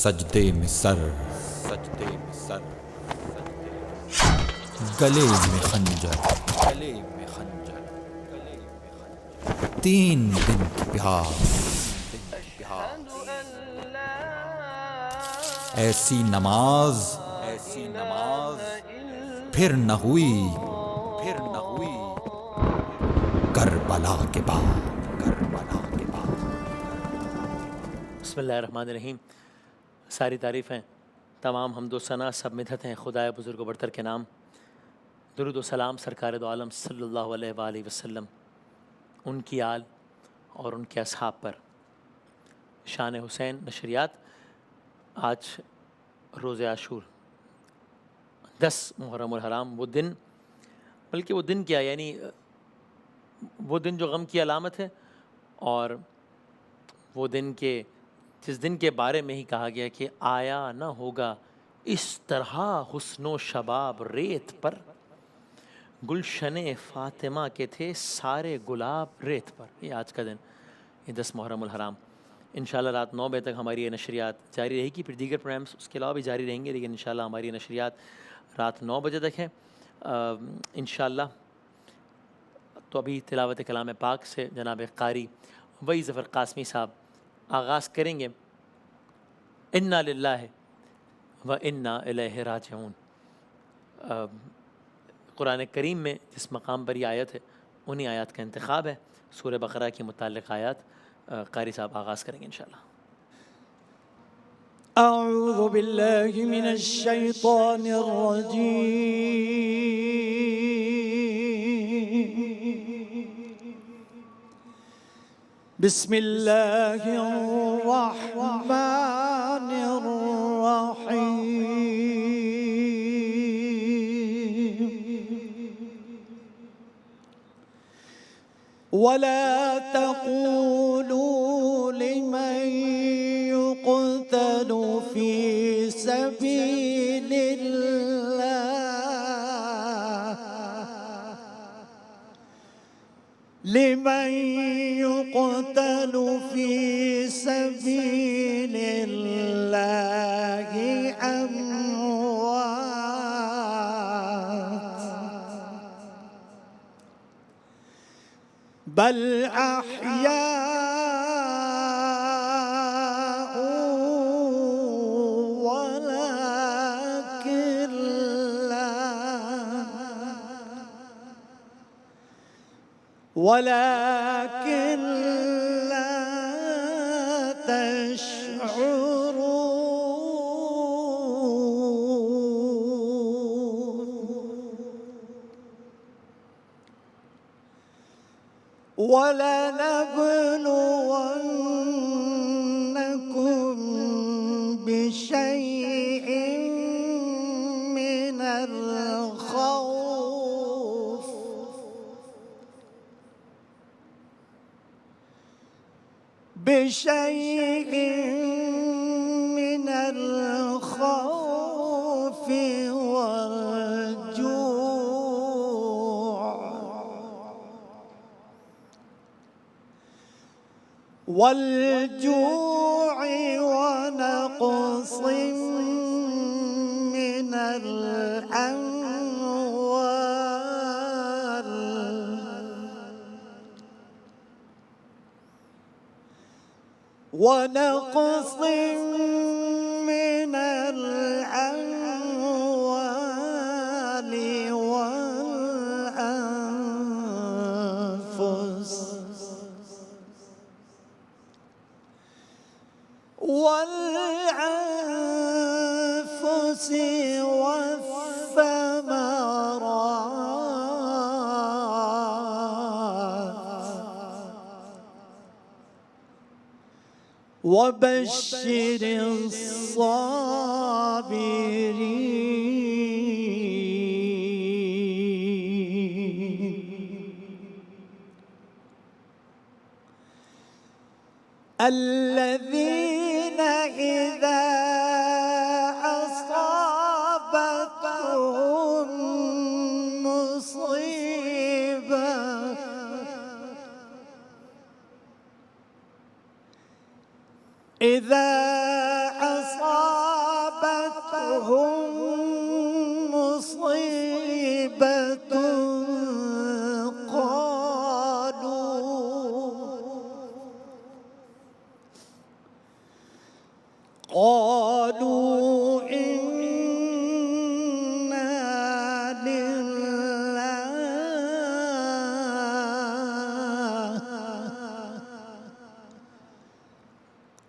سجدے میں سر، گلے میں خنجر، 3 دن کی پیاس، ایسی نماز پھر نہ ہوئی کربلا کے بعد۔ بسم اللہ الرحمن الرحیم۔ ساری تعریفیں، تمام حمد و ثنا، سب مدحت ہیں خدائے بزرگ و برتر کے نام۔ درود و سلام سرکار دو عالم صلی اللہ علیہ وآلہ وسلم، ان کی آل اور ان کے اصحاب پر۔ شان حسین نشریات، آج روز عاشور 10 محرم الحرام، وہ دن، بلکہ وہ دن کیا، یعنی وہ دن جو غم کی علامت ہے، اور وہ دن کے جس دن کے بارے میں ہی کہا گیا کہ آیا نہ ہوگا اس طرح حسن و شباب ریت پر، گلشن فاطمہ کے تھے سارے گلاب ریت پر۔ یہ آج کا دن، یہ 10 محرم الحرام۔ انشاءاللہ رات 9 بجے تک ہماری یہ نشریات جاری رہے گی، پھر دیگر پروگرامس اس کے علاوہ بھی جاری رہیں گے، لیکن انشاءاللہ ہماری یہ نشریات رات 9 بجے تک ہیں انشاءاللہ۔ تو ابھی تلاوت کلام پاک سے جناب قاری وحی ظفر قاسمی صاحب آغاز کریں گے۔ انا للہ و انا الیہ راجعون۔ قرآن کریم میں جس مقام پر یہ آیت ہے، انہی آیات کا انتخاب ہے۔ سورہ بقرہ کی متعلق آیات قاری صاحب آغاز کریں گے انشاءاللہ۔ اعوذ باللہ من الشیطان الرجیم، بسم اللہ الرحمن الرحیم، ولا تقولوا لمن يقتل في سبيل الله أموات بل أحياء ولكن لا تشعرون ولنبلونكم بشيء من الخوف والجوع ونقص من الأموال والأنفس والثمرات وبشر الصابرين الذين إذا أصابتهم مصيبة إذا أصابتهم قالوا إنا لله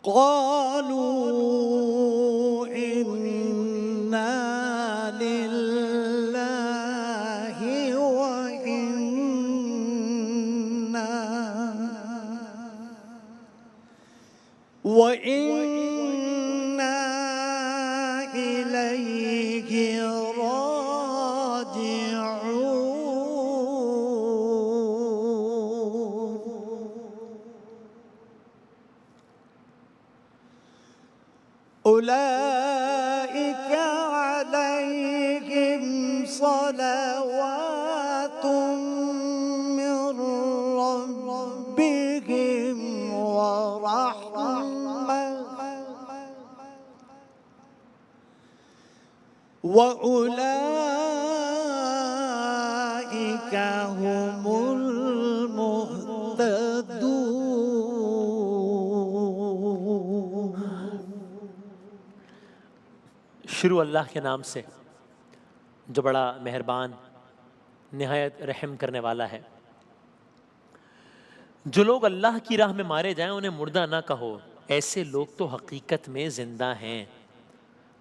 قالوا إنا لله وإنا إليه راجعون أولئك عليهم صلوات من ربهم ورحمة وأولئك هم المهتدون. شروع اللہ کے نام سے جو بڑا مہربان نہایت رحم کرنے والا ہے۔ جو لوگ اللہ کی راہ میں مارے جائیں انہیں مردہ نہ کہو، ایسے لوگ تو حقیقت میں زندہ ہیں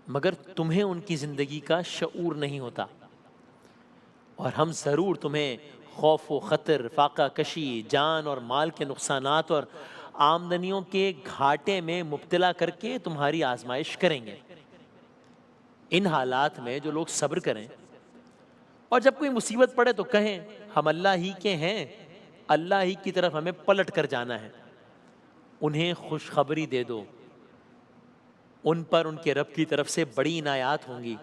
مگر تمہیں ان کی زندگی کا شعور نہیں ہوتا، اور ہم ضرور تمہیں خوف و خطر، فاقہ کشی، جان اور مال کے نقصانات اور آمدنیوں کے گھاٹے میں مبتلا کر کے تمہاری آزمائش کریں گے۔ ان حالات میں جو لوگ صبر کریں اور جب کوئی مصیبت پڑے تو کہیں ہم اللہ ہی کے ہیں، اللہ ہی کی طرف ہمیں پلٹ کر جانا ہے، انہیں خوشخبری دے دو، ان پر ان کے رب کی طرف سے بڑی عنایات ہوں گی،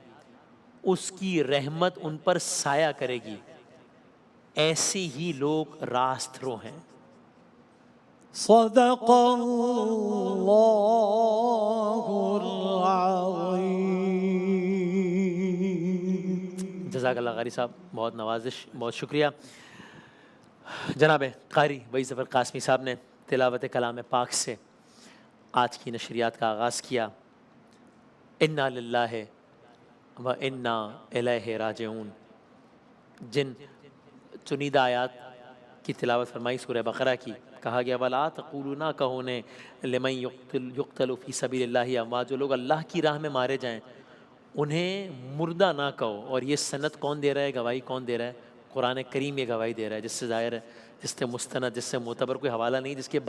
اس کی رحمت ان پر سایہ کرے گی، ایسے ہی لوگ راست رو ہیں۔ صدق اللہ العظیم۔ جزاک اللہ قاری صاحب، بہت نوازش، بہت شکریہ۔ جناب قاری وحید ظفر قاسمی صاحب نے تلاوت کلام پاک سے آج کی نشریات کا آغاز کیا۔ انا للہ و انا الیہ راجعون، جن چنیدہ آیات کی تلاوت فرمائی سورہ بقرہ کی، کہا گیا وَلَا تَقُولُوا، نہ کہو نے لِمَن يُقْتَلُ فِي سَبِيلِ اللَّهِ اموات، جو لوگ اللہ کی راہ میں مارے جائیں انہیں مردہ نہ کہو۔ اور یہ سند کون دے رہا ہے، گواہی کون دے رہا ہے؟ قرآن کریم یہ گواہی دے رہا ہے، جس سے ظاہر ہے، جس سے مستند، جس سے معتبر کوئی حوالہ نہیں، جس کی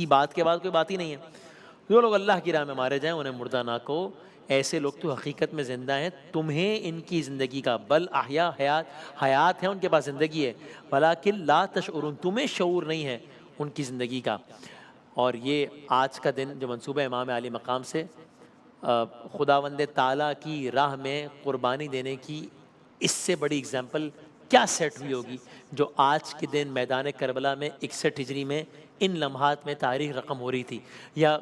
بات کے بعد کوئی بات ہی نہیں ہے۔ جو لوگ اللہ کی راہ میں مارے جائیں انہیں مردہ نہ کہو، ایسے لوگ تو حقیقت میں زندہ ہیں، تمہیں ان کی زندگی کا، بل احیا، حیات ہے، ان کے پاس زندگی ہے، ولیکن لا تشعرون، تمہیں شعور نہیں ہے ان کی زندگی کا۔ اور یہ آج کا دن جو منصوبہ امام عالی مقام سے خداوند تعالیٰ کی راہ میں قربانی دینے کی، اس سے بڑی اگزامپل کیا سیٹ ہوئی ہوگی جو آج کے دن میدان کربلا میں 61 ہجری میں ان لمحات میں تاریخ رقم ہو رہی تھی، یا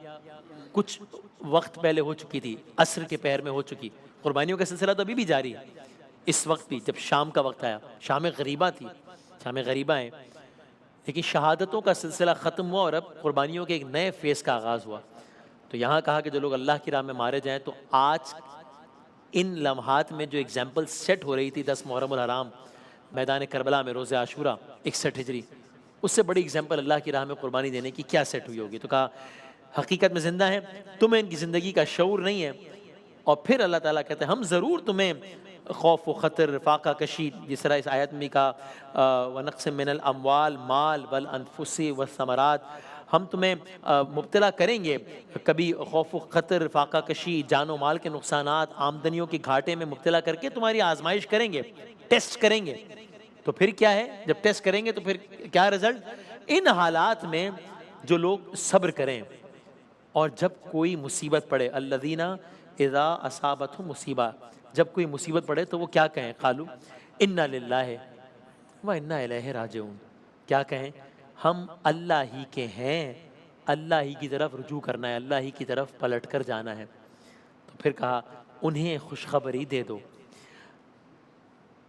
کچھ وقت پہلے ہو چکی تھی، عصر کے پہر میں ہو چکی۔ قربانیوں کا سلسلہ تو ابھی بھی جاری ہے، اس وقت بھی جب شام کا وقت آیا، شام غریبہ تھی، شام غریبہ ہیں، لیکن شہادتوں کا سلسلہ ختم ہوا اور اب قربانیوں کے ایک نئے فیز کا آغاز ہوا۔ تو یہاں کہا کہ جو لوگ اللہ کی راہ میں مارے جائیں، تو آج ان لمحات میں جو اگزامپل سیٹ ہو رہی تھی 10 محرم الحرام میدان کربلا میں روز عاشورہ 61 ہجری، اس سے بڑی اگزامپل اللہ کی راہ میں قربانی دینے کی کیا سیٹ ہوئی ہوگی؟ تو کہا حقیقت میں زندہ ہیں، تمہیں ان کی زندگی کا شعور نہیں ہے۔ اور پھر اللہ تعالیٰ کہتے ہیں ہم ضرور تمہیں خوف و خطر، فاقہ کشی، جس طرح اس آیت میں کہا وَنَقْصٍ مِّنَ الْأَمْوَالِ مال وَالْأَنفُسِ وَالثَّمَرَاتِ، ہم تمہیں مبتلا کریں گے، کبھی خوف و خطر، فاقہ کشی، جان و مال کے نقصانات، آمدنیوں کے گھاٹے میں مبتلا کر کے تمہاری آزمائش کریں گے، ٹیسٹ کریں گے۔ تو پھر کیا ہے؟ جب ٹیسٹ کریں گے تو پھر کیا رزلٹ؟ ان حالات میں جو لوگ صبر کریں اور جب کوئی مصیبت پڑے، الذین اذا اصابتہم مصیبہ، جب کوئی مصیبت پڑے تو وہ کیا کہیں؟ قالوا انا للہ و انا الیہ راجعون، کیا کہیں؟ ہم اللہ ہی کے ہیں، اللہ ہی کی طرف رجوع کرنا ہے، اللہ ہی کی طرف پلٹ کر جانا ہے۔ تو پھر کہا انہیں خوشخبری دے دو،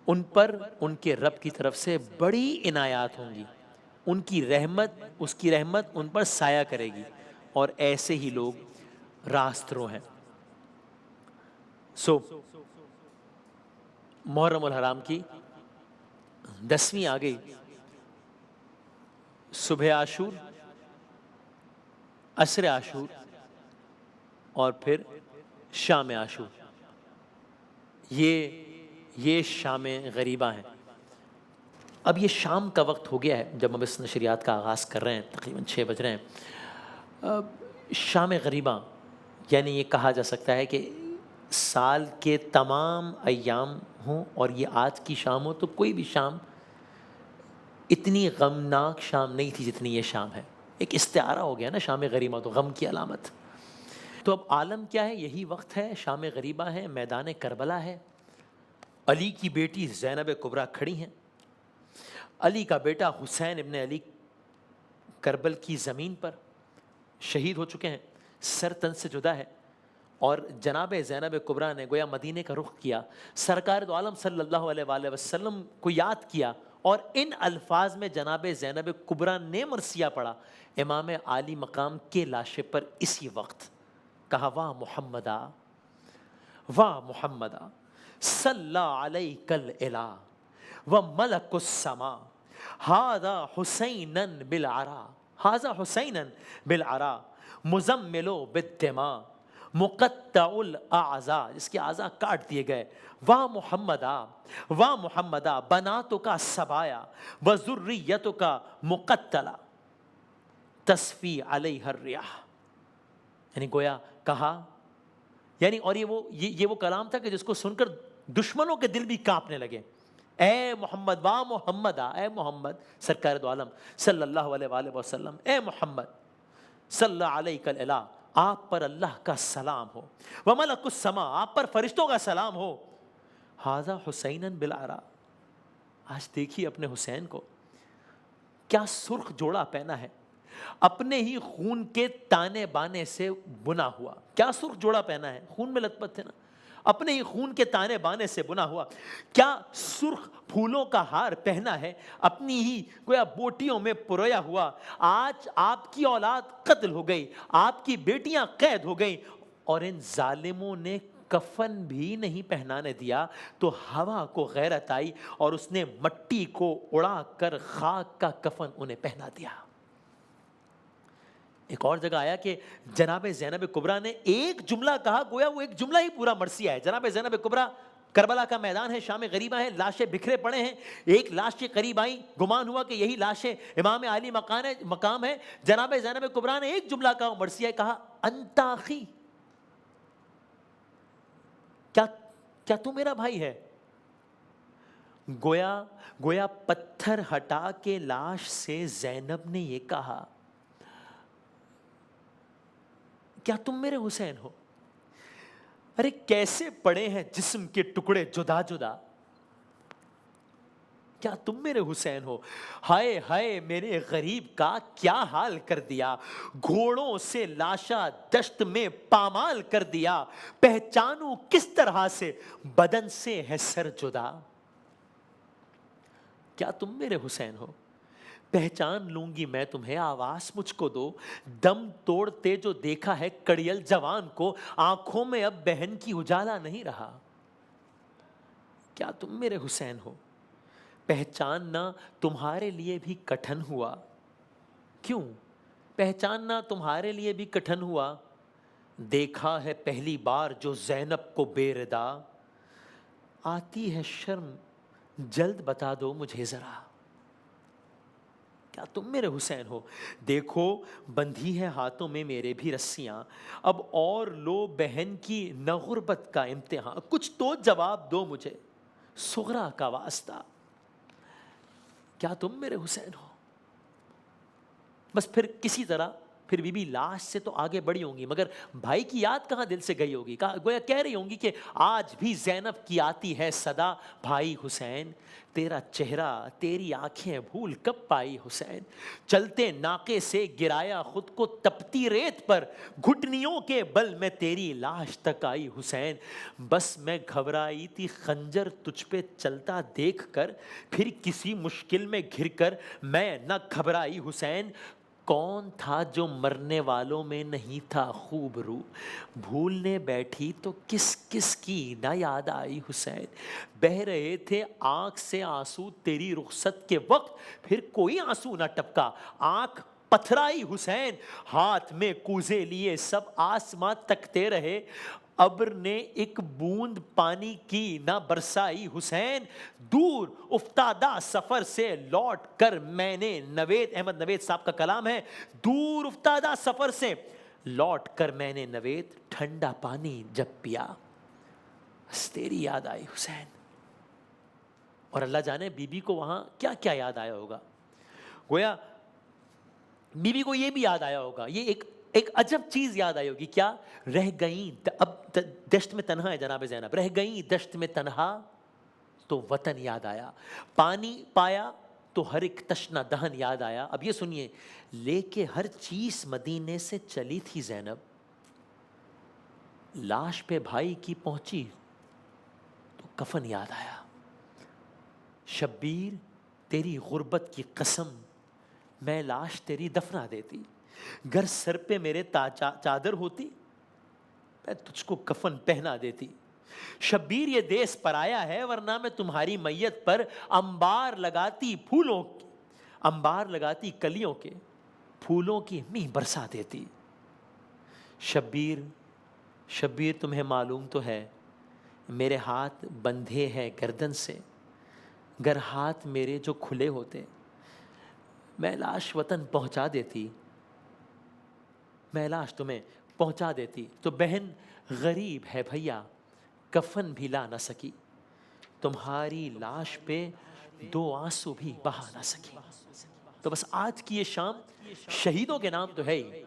ان پر ان کے رب کی طرف سے بڑی عنایات ہوں گی، ان کی رحمت، اس کی رحمت ان پر سایہ کرے گی، اور ایسے ہی لوگ راست رو ہیں. سو محرم الحرام کی 10ویں آ گئی. صبح عاشور، عصر عاشور اور پھر شام عاشور. یہ شام غریبہ ہیں. اب یہ شام کا وقت ہو گیا ہے جب ہم اس نشریات کا آغاز کر رہے ہیں، تقریباً 6 بج رہے ہیں. شام غریبہ یعنی یہ کہا جا سکتا ہے کہ سال کے تمام ایام ہوں اور یہ آج کی شام ہو تو کوئی بھی شام اتنی غمناک شام نہیں تھی جتنی یہ شام ہے. ایک استعارہ ہو گیا نا شام غریبہ، تو غم کی علامت. تو اب عالم کیا ہے؟ یہی وقت ہے، شام غریبہ ہے، میدان کربلا ہے. علی کی بیٹی زینب کبریٰ کھڑی ہیں. علی کا بیٹا حسین ابن علی کربل کی زمین پر شہید ہو چکے ہیں، سر تن سے جدا ہے. اور جناب زینب کبریٰ نے گویا مدینے کا رخ کیا، سرکار دو عالم صلی اللہ علیہ وآلہ وسلم کو یاد کیا، اور ان الفاظ میں جناب زینب کبریٰ نے مرثیہ پڑھا امام عالی مقام کے لاشے پر. اسی وقت کہا واہ محمدہ، واہ محمدہ صلی علیک الالہ و ملک السما، ھذا حسینا بالعرا، ھذا حسینا بالعرا مزملو بالدماء مقطع الاعضاء، جس کے اعضاء کاٹ دیے گئے. واہ محمدہ، واہ محمدہ بناتک سبایا و ذریتک مقتلہ تصفی علیہ الریاح. یعنی گویا کہا، یعنی اور یہ وہ کلام تھا کہ جس کو سن کر دشمنوں کے دل بھی کانپنے لگے. اے محمد، واہ محمدہ، اے محمد سرکار دو عالم صلی اللہ علیہ وآلہ وسلم، اے محمد صلی علیک الالہ، آپ پر اللہ کا سلام ہو، وملک السما، آپ پر فرشتوں کا سلام ہو. ھذا حسینا بالعرا. آج دیکھیے اپنے حسین کو، کیا سرخ جوڑا پہنا ہے، اپنے ہی خون کے تانے بانے سے بنا ہوا. کیا سرخ جوڑا پہنا ہے، خون میں لت پت تھے نا، اپنے ہی خون کے تانے بانے سے بنا ہوا. کیا سرخ پھولوں کا ہار پہنا ہے، اپنی ہی گویا بوٹیوں میں پرویا ہوا. آج آپ کی اولاد قتل ہو گئی، آپ کی بیٹیاں قید ہو گئیں، اور ان ظالموں نے کفن بھی نہیں پہنانے دیا. تو ہوا کو غیرت آئی اور اس نے مٹی کو اڑا کر خاک کا کفن انہیں پہنا دیا. ایک اور جگہ آیا کہ جناب زینب کبریٰ نے ایک جملہ کہا، گویا وہ ایک جملہ ہی پورا مرثیہ ہے. جناب زینب کبریٰ، کربلا کا میدان ہے، شام غریبہ ہے، لاشیں بکھرے پڑے ہیں. ایک لاش کے قریب آئیں، گمان ہوا کہ یہی لاشیں امام عالی مقام ہے. جناب زینب کبریٰ نے ایک جملہ کہا، مرثیہ کہا انت اخی، کیا تو میرا بھائی ہے. گویا پتھر ہٹا کے لاش سے زینب نے یہ کہا کیا تم میرے حسین ہو. ارے کیسے پڑے ہیں جسم کے ٹکڑے جدا جدا، کیا تم میرے حسین ہو. ہائے ہائے میرے غریب کا کیا حال کر دیا، گھوڑوں سے لاشا دشت میں پامال کر دیا. پہچانوں کس طرح سے بدن سے ہے سر جدا. کیا تم میرے حسین ہو، پہچان لوں گی میں تمہیں، آواز مجھ کو دو. دم توڑتے جو دیکھا ہے کڑیل جوان کو، آنکھوں میں اب بہن کی اجالا نہیں رہا. کیا تم میرے حسین ہو، پہچاننا تمہارے لیے بھی کٹھن ہوا. کیوں پہچاننا تمہارے لیے بھی کٹھن ہوا، دیکھا ہے پہلی بار جو زینب کو بے ردا. آتی ہے شرم جلد بتا دو مجھے ذرا. کیا تم میرے حسین ہو، دیکھو بندھی ہے ہاتھوں میں میرے بھی رسیاں، اب اور لو بہن کی نہ غربت کا امتحان. کچھ تو جواب دو مجھے صغرا کا واسطہ. کیا تم میرے حسین ہو. بس پھر کسی طرح پھر بی لاش سے تو آگے بڑھی ہوں گی، مگر بھائی کی یاد کہاں دل سے گئی ہوگی. گویا کہہ رہی ہوں گی کہ آج بھی زینب کی آتی ہے صدا، بھائی حسین تیرا چہرہ تیری آنکھیں بھول کب پائی حسین. چلتے ناقے سے گرایا خود کو تپتی ریت پر، گھٹنیوں کے بل میں تیری لاش تک آئی حسین. بس میں گھبرائی تھی خنجر تجھ پہ چلتا دیکھ کر، پھر کسی مشکل میں گھر کر میں نہ گھبرائی حسین. کون تھا جو مرنے والوں میں نہیں تھا خوب رو، بھولنے بیٹھی تو کس کس کی نہ یاد آئی حسین، بہہ رہے تھے آنکھ سے آنسو تیری رخصت کے وقت، پھر کوئی آنسو نہ ٹپکا، آنکھ پتھرائی حسین، ہاتھ میں کوزے لیے سب آسماں تکتے رہے، ابر نے ایک بوند پانی کی نہ برسائی حسین، دور افتادہ سفر سے لوٹ کر میں نے، نوید احمد نوید صاحب کا کلام ہے، دور افتادہ سفر سے لوٹ کر میں نے نوید ٹھنڈا پانی جب پیا، بس تیری یاد آئی حسین۔ اور اللہ جانے بی بی کو وہاں کیا کیا یاد آیا ہوگا، گویا بی بی کو یہ بھی یاد آیا ہوگا، یہ ایک عجب چیز یاد آئی ہوگی، کیا؟ رہ گئیں، اب دشت میں تنہا ہے جناب زینب، رہ گئیں دشت میں تنہا تو وطن یاد آیا، پانی پایا تو ہر ایک تشنہ دہن یاد آیا۔ اب یہ سنیے، لے کے ہر چیز مدینے سے چلی تھی زینب، لاش پہ بھائی کی پہنچی تو کفن یاد آیا، شبیر تیری غربت کی قسم میں لاش تیری دفنا دیتی، گر سر پہ میرے چادر ہوتی میں تجھ کو کفن پہنا دیتی، شبیر یہ دیس پرایا ہے ورنہ میں تمہاری میت پر انبار لگاتی پھولوں کی، انبار لگاتی کلیوں کے، پھولوں کی می برسا دیتی۔ شبیر تمہیں معلوم تو ہے میرے ہاتھ بندھے ہیں گردن سے، گر ہاتھ میرے جو کھلے ہوتے میں لاش وطن پہنچا دیتی، میں لاش تمہیں پہنچا دیتی، تو بہن غریب ہے بھیا کفن بھی لا نہ سکی، تمہاری لاش پہ دو آنسو بھی بہا نہ سکی۔ تو بس آج کی یہ شام شہیدوں کے نام تو ہے ہی،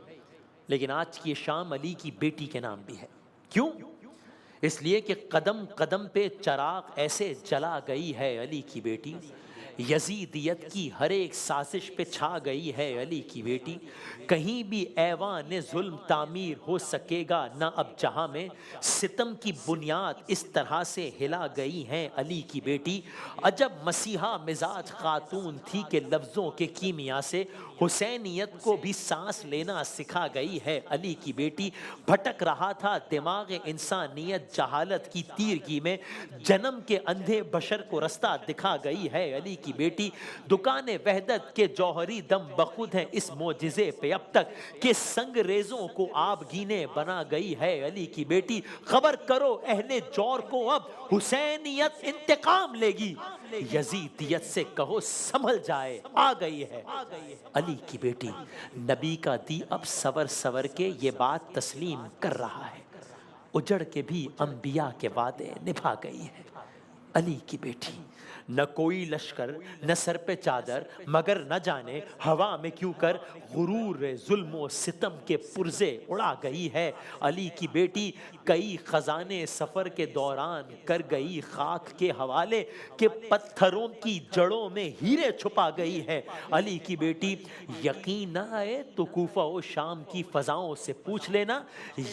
لیکن آج کی یہ شام علی کی بیٹی کے نام بھی ہے۔ کیوں؟ اس لیے کہ قدم قدم پہ چراغ ایسے جلا گئی ہے علی کی بیٹی، یزیدیت کی ہر ایک سازش پہ چھا گئی ہے علی کی بیٹی، کہیں بھی ایوان ظلم تعمیر ہو سکے گا نہ اب جہاں میں، ستم کی بنیاد اس طرح سے ہلا گئی ہیں علی کی بیٹی، عجب مسیحا مزاج خاتون تھی کہ لفظوں کے کیمیا سے حسینیت کو بھی سانس لینا سکھا گئی ہے علی کی بیٹی، بھٹک رہا تھا دماغ انسانیت جہالت کی تیرگی میں، جنم کے اندھے بشر کو رستہ دکھا گئی ہے علی کی بیٹی، دکان وحدت کے جوہری دم بخود ہیں اس معجزے پہ اب تک کہ سنگ ریزوں کو آب گینے بنا گئی ہے علی کی بیٹی، خبر کرو اہل جور کو اب حسینیت انتقام لے گی، یزیدیت سے کہو سنبھل جائے آ گئی ہے علی کی بیٹی، نبی کا دی اب سور سور کے یہ بات تسلیم کر رہا ہے، اجڑ کے بھی انبیاء کے وعدے نبھا گئی ہے علی کی بیٹی، نہ کوئی لشکر نہ سر پہ چادر مگر نہ جانے ہوا میں کیوں کر غرور ظلم و ستم کے پرزے اڑا گئی ہے علی کی بیٹی، کئی خزانے سفر کے دوران کر گئی خاک کے حوالے کہ پتھروں کی جڑوں میں ہیرے چھپا گئی ہے علی کی بیٹی، یقین نہ آئے تو کوفہ و شام کی فضاؤں سے پوچھ لینا،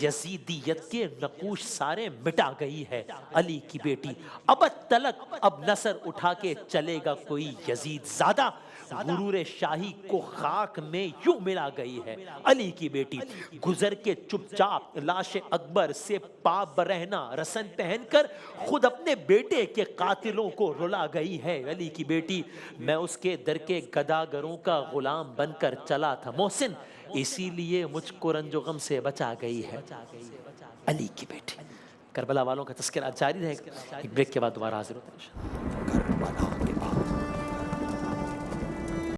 یزیدیت کے نقوش سارے مٹا گئی ہے علی کی بیٹی، اب تلک اب نصر اٹھا کے چلے گا کوئی یزید زادہ، غرور شاہی کو خاک میں یوں ملا گئی ہے علی کی بیٹی، گزر کے چپ چاپ لاش اکبر سے پاب رہنا رسن پہن کر خود اپنے بیٹے کے قاتلوں کو رلا گئی ہے علی کی بیٹی، میں اس کے در کے گداگروں کا غلام بن کر چلا تھا محسن، اسی لیے مجھ کو رنج و غم سے بچا گئی ہے علی کی بیٹی۔ کربلا والوں کا تذکرہ جاری رہے گا، ایک بریک کے بعد دوبارہ حاضر ہوتے ہیں۔ کربلا کے بعد